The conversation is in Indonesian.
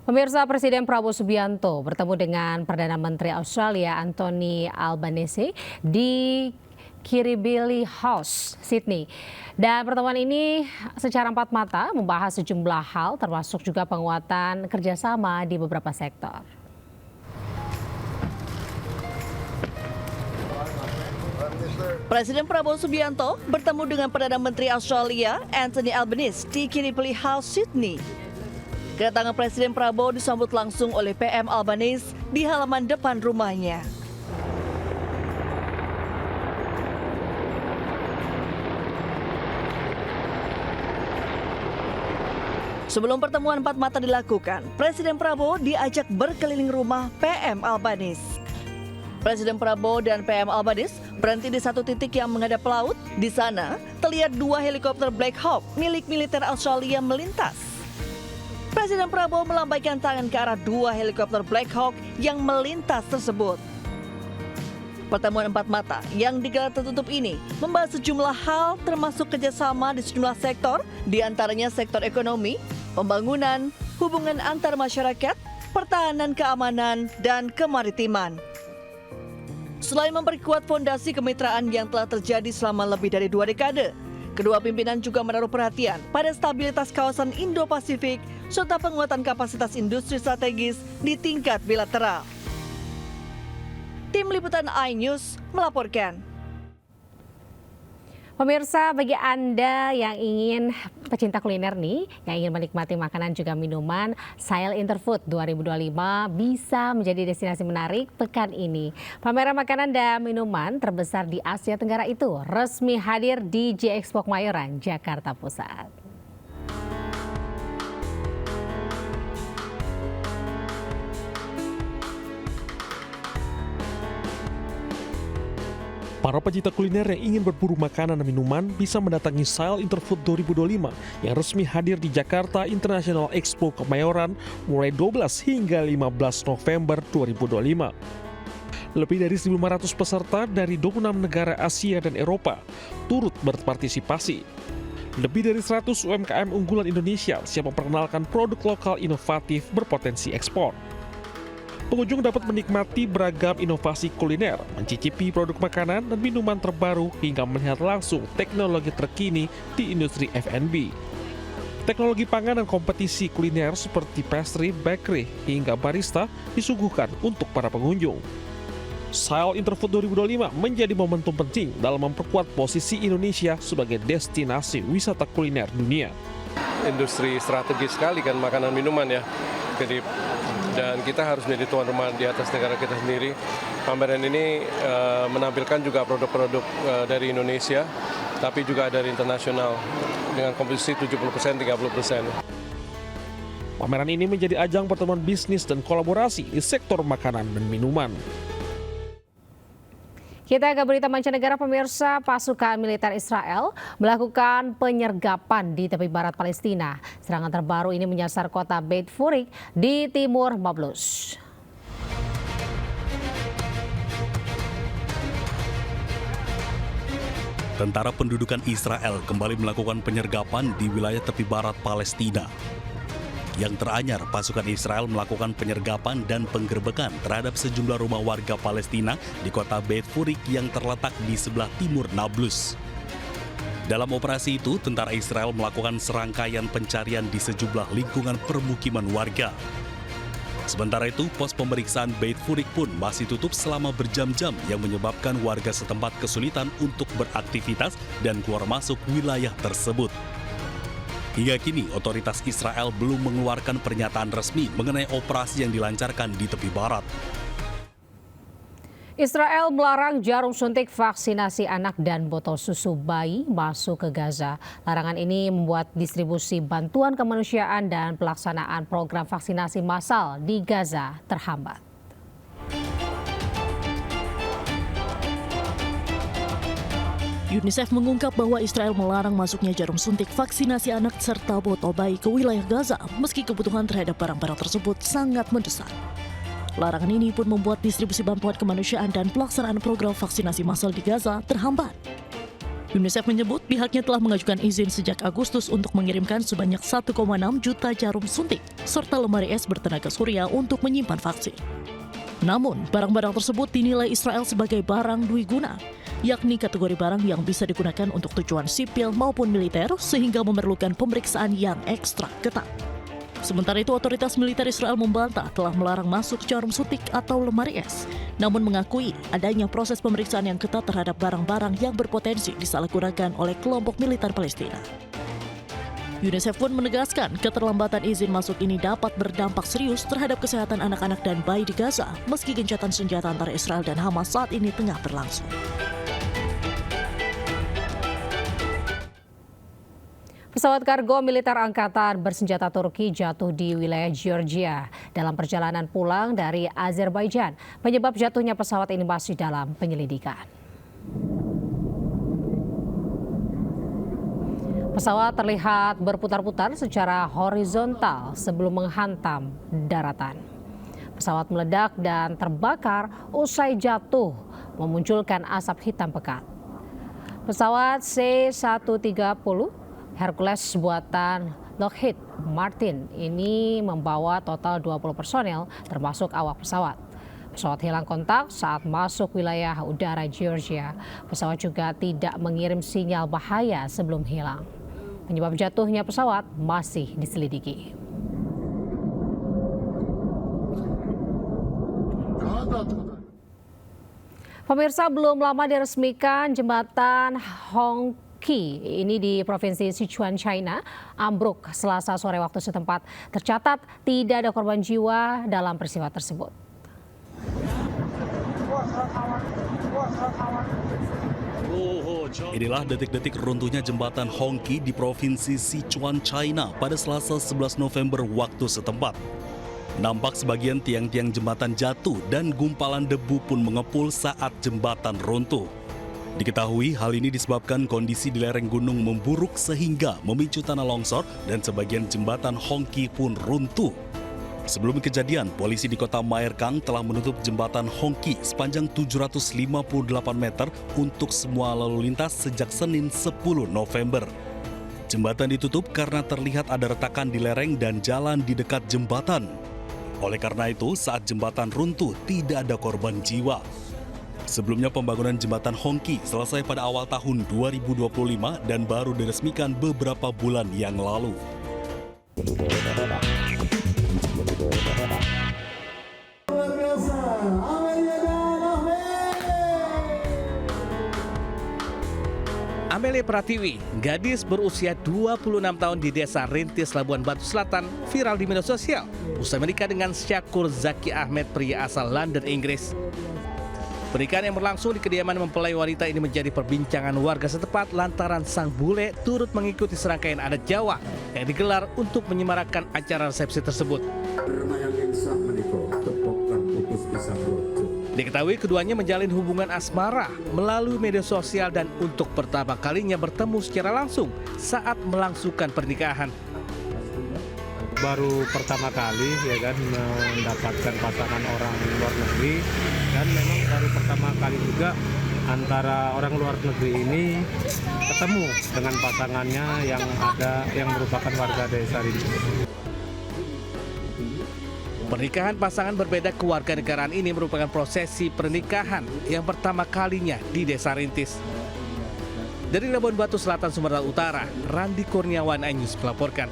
Pemirsa, Presiden Prabowo Subianto bertemu dengan Perdana Menteri Australia Anthony Albanese di Kirribilli House, Sydney. Dan pertemuan ini secara empat mata membahas sejumlah hal termasuk juga penguatan kerjasama di beberapa sektor. Presiden Prabowo Subianto bertemu dengan Perdana Menteri Australia Anthony Albanese di Kirribilli House, Sydney. Kedatangan Presiden Prabowo disambut langsung oleh PM Albanese di halaman depan rumahnya. Sebelum pertemuan empat mata dilakukan, Presiden Prabowo diajak berkeliling rumah PM Albanese. Presiden Prabowo dan PM Albanese berhenti di satu titik yang menghadap laut. Di sana, terlihat dua helikopter Black Hawk milik militer Australia melintas. Presiden Prabowo melambaikan tangan ke arah dua helikopter Black Hawk yang melintas tersebut. Pertemuan empat mata yang digelar tertutup ini membahas sejumlah hal termasuk kerjasama di sejumlah sektor, diantaranya sektor ekonomi, pembangunan, hubungan antar masyarakat, pertahanan keamanan, dan kemaritiman. Selain memperkuat fondasi kemitraan yang telah terjadi selama lebih dari 2 dekade, kedua pimpinan juga menaruh perhatian pada stabilitas kawasan Indo-Pasifik serta penguatan kapasitas industri strategis di tingkat bilateral. Tim Liputan iNews melaporkan. Pemirsa, bagi Anda yang ingin pecinta kuliner nih, yang ingin menikmati makanan juga minuman, Sail Interfood 2025 bisa menjadi destinasi menarik pekan ini. Pameran makanan dan minuman terbesar di Asia Tenggara itu resmi hadir di J-Expo Kemayoran, Jakarta Pusat. Para pecinta kuliner yang ingin berburu makanan dan minuman bisa mendatangi Sail Interfood 2025 yang resmi hadir di Jakarta International Expo Kemayoran mulai 12 hingga 15 November 2025. Lebih dari 1.500 peserta dari 26 negara Asia dan Eropa turut berpartisipasi. Lebih dari 100 UMKM unggulan Indonesia siap memperkenalkan produk lokal inovatif berpotensi ekspor. Pengunjung dapat menikmati beragam inovasi kuliner, mencicipi produk makanan dan minuman terbaru hingga melihat langsung teknologi terkini di industri F&B. Teknologi pangan dan kompetisi kuliner seperti pastry, bakery, hingga barista disuguhkan untuk para pengunjung. Sail Interfood 2025 menjadi momentum penting dalam memperkuat posisi Indonesia sebagai destinasi wisata kuliner dunia. Industri strategis sekali kan makanan minuman ya. Jadi dan kita harus menjadi tuan rumah di atas negara kita sendiri. Pameran ini menampilkan juga produk-produk dari Indonesia, tapi juga dari internasional dengan komposisi 70% 30%. Pameran ini menjadi ajang pertemuan bisnis dan kolaborasi di sektor makanan dan minuman. Kita ke berita mancanegara, pemirsa. Pasukan militer Israel melakukan penyergapan di tepi barat Palestina. Serangan terbaru ini menyasar kota Beit Furik di timur Nablus. Tentara pendudukan Israel kembali melakukan penyergapan di wilayah tepi barat Palestina. Yang teranyar, pasukan Israel melakukan penyergapan dan penggerbekan terhadap sejumlah rumah warga Palestina di kota Beit Furik yang terletak di sebelah timur Nablus. Dalam operasi itu, tentara Israel melakukan serangkaian pencarian di sejumlah lingkungan permukiman warga. Sementara itu, pos pemeriksaan Beit Furik pun masih tutup selama berjam-jam yang menyebabkan warga setempat kesulitan untuk beraktivitas dan keluar masuk wilayah tersebut. Hingga kini, otoritas Israel belum mengeluarkan pernyataan resmi mengenai operasi yang dilancarkan di tepi barat. Israel melarang jarum suntik vaksinasi anak dan botol susu bayi masuk ke Gaza. Larangan ini membuat distribusi bantuan kemanusiaan dan pelaksanaan program vaksinasi massal di Gaza terhambat. UNICEF mengungkap bahwa Israel melarang masuknya jarum suntik vaksinasi anak serta botol bayi ke wilayah Gaza meski kebutuhan terhadap barang-barang tersebut sangat mendesak. Larangan ini pun membuat distribusi bantuan kemanusiaan dan pelaksanaan program vaksinasi massal di Gaza terhambat. UNICEF menyebut pihaknya telah mengajukan izin sejak Agustus untuk mengirimkan sebanyak 1,6 juta jarum suntik serta lemari es bertenaga surya untuk menyimpan vaksin. Namun, barang-barang tersebut dinilai Israel sebagai barang dwiguna, yakni kategori barang yang bisa digunakan untuk tujuan sipil maupun militer sehingga memerlukan pemeriksaan yang ekstra ketat. Sementara itu, otoritas militer Israel membantah telah melarang masuk jarum suntik atau lemari es, namun mengakui adanya proses pemeriksaan yang ketat terhadap barang-barang yang berpotensi disalahgunakan oleh kelompok militer Palestina. UNICEF pun menegaskan keterlambatan izin masuk ini dapat berdampak serius terhadap kesehatan anak-anak dan bayi di Gaza, meski gencatan senjata antara Israel dan Hamas saat ini tengah berlangsung. Pesawat kargo militer angkatan bersenjata Turki jatuh di wilayah Georgia dalam perjalanan pulang dari Azerbaijan. Penyebab jatuhnya pesawat ini masih dalam penyelidikan. Pesawat terlihat berputar-putar secara horizontal sebelum menghantam daratan. Pesawat meledak dan terbakar usai jatuh, memunculkan asap hitam pekat. Pesawat C-130 Hercules buatan Lockheed Martin ini membawa total 20 personel termasuk awak pesawat. Pesawat hilang kontak saat masuk wilayah udara Georgia. Pesawat juga tidak mengirim sinyal bahaya sebelum hilang. Penyebab jatuhnya pesawat masih diselidiki. Pemirsa, belum lama diresmikan jembatan Hongki ini di Provinsi Sichuan, China, ambruk Selasa sore waktu setempat. Tercatat tidak ada korban jiwa dalam peristiwa tersebut. Inilah detik-detik runtuhnya jembatan Hongki di Provinsi Sichuan, China pada Selasa 11 November waktu setempat. Nampak sebagian tiang-tiang jembatan jatuh dan gumpalan debu pun mengepul saat jembatan runtuh. Diketahui hal ini disebabkan kondisi di lereng gunung memburuk sehingga memicu tanah longsor dan sebagian jembatan Hongki pun runtuh. Sebelum kejadian, polisi di kota Maerkang telah menutup jembatan Hongki sepanjang 758 meter untuk semua lalu lintas sejak Senin 10 November. Jembatan ditutup karena terlihat ada retakan di lereng dan jalan di dekat jembatan. Oleh karena itu, saat jembatan runtuh tidak ada korban jiwa. Sebelumnya pembangunan jembatan Hongki selesai pada awal tahun 2025 dan baru diresmikan beberapa bulan yang lalu. Amelia Pratiwi, gadis berusia 26 tahun di Desa Rintis, Labuan Batu Selatan, viral di media sosial usai menikah dengan Syakur Zaki Ahmed, pria asal London, Inggris. Pernikahan yang berlangsung di kediaman mempelai wanita ini menjadi perbincangan warga setempat lantaran sang bule turut mengikuti serangkaian adat Jawa yang digelar untuk menyemarakkan acara resepsi tersebut. Diketahui keduanya menjalin hubungan asmara melalui media sosial dan untuk pertama kalinya bertemu secara langsung saat melangsungkan pernikahan. Baru pertama kali ya kan mendapatkan pasangan orang luar negeri, dan memang baru pertama kali juga antara orang luar negeri ini ketemu dengan pasangannya yang merupakan warga desa Rintis. Pernikahan pasangan berbeda kewarganegaraan ini merupakan prosesi pernikahan yang pertama kalinya di Desa Rintis. Dari Labuan Batu Selatan, Sumatera Utara, Randi Kurniawan, iNews melaporkan.